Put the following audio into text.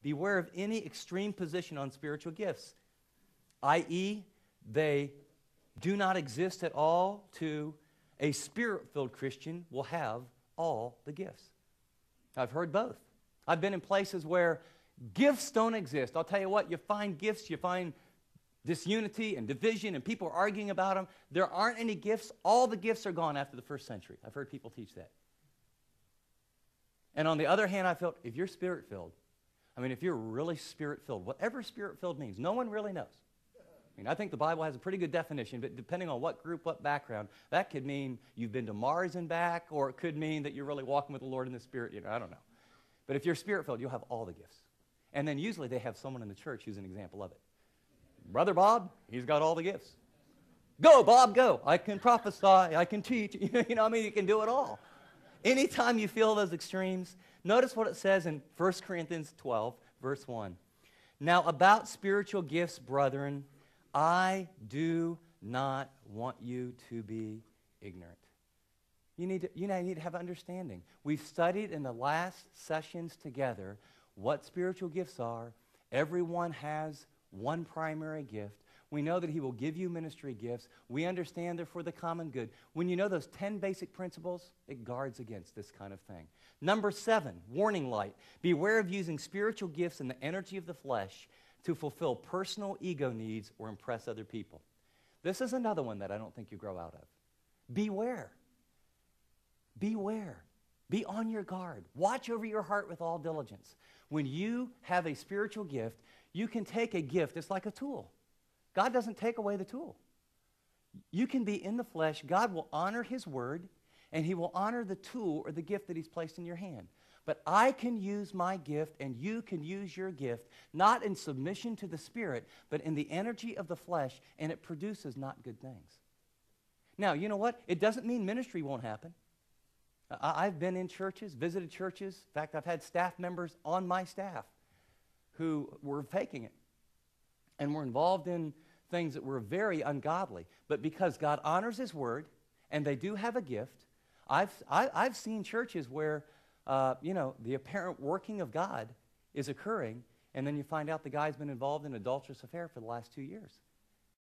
Beware of any extreme position on spiritual gifts, i.e., they do not exist at all to a spirit-filled Christian will have all the gifts. I've heard both. I've been in places where gifts don't exist. I'll tell you what, you find gifts, you find disunity and division, and people are arguing about them. There aren't any gifts. All the gifts are gone after the first century. I've heard people teach that. And on the other hand, I felt if you're spirit-filled, if you're really spirit-filled, whatever spirit-filled means, no one really knows. I think the Bible has a pretty good definition, but depending on what group, what background, that could mean you've been to Mars and back, or it could mean that you're really walking with the Lord in the Spirit. I don't know. But if you're spirit-filled, you'll have all the gifts. And then usually they have someone in the church who's an example of it. Brother Bob, he's got all the gifts. Go, Bob, go. I can prophesy. I can teach. You can do it all. Anytime you feel those extremes, notice what it says in 1 Corinthians 12, verse 1. Now about spiritual gifts, brethren, I do not want you to be ignorant. You need to have understanding. We've studied in the last sessions together what spiritual gifts are. Everyone has one primary gift. We know that he will give you ministry gifts. We understand they're for the common good. When you know those 10 basic principles, it guards against this kind of thing. Number 7, warning light. Beware of using spiritual gifts in the energy of the flesh to fulfill personal ego needs or impress other people. This is another one that I don't think you grow out of. Beware. Beware. Be on your guard. Watch over your heart with all diligence. When you have a spiritual gift, you can take a gift. It's like a tool. God doesn't take away the tool. You can be in the flesh. God will honor his word, and he will honor the tool or the gift that he's placed in your hand. But I can use my gift, and you can use your gift, not in submission to the Spirit, but in the energy of the flesh, and it produces not good things. Now, you know what? It doesn't mean ministry won't happen. I've been in churches, visited churches. In fact, I've had staff members on my staff who were faking it and were involved in things that were very ungodly. But because God honors his word, and they do have a gift, I've seen churches where the apparent working of God is occurring, and then you find out the guy's been involved in an adulterous affair for the last 2 years.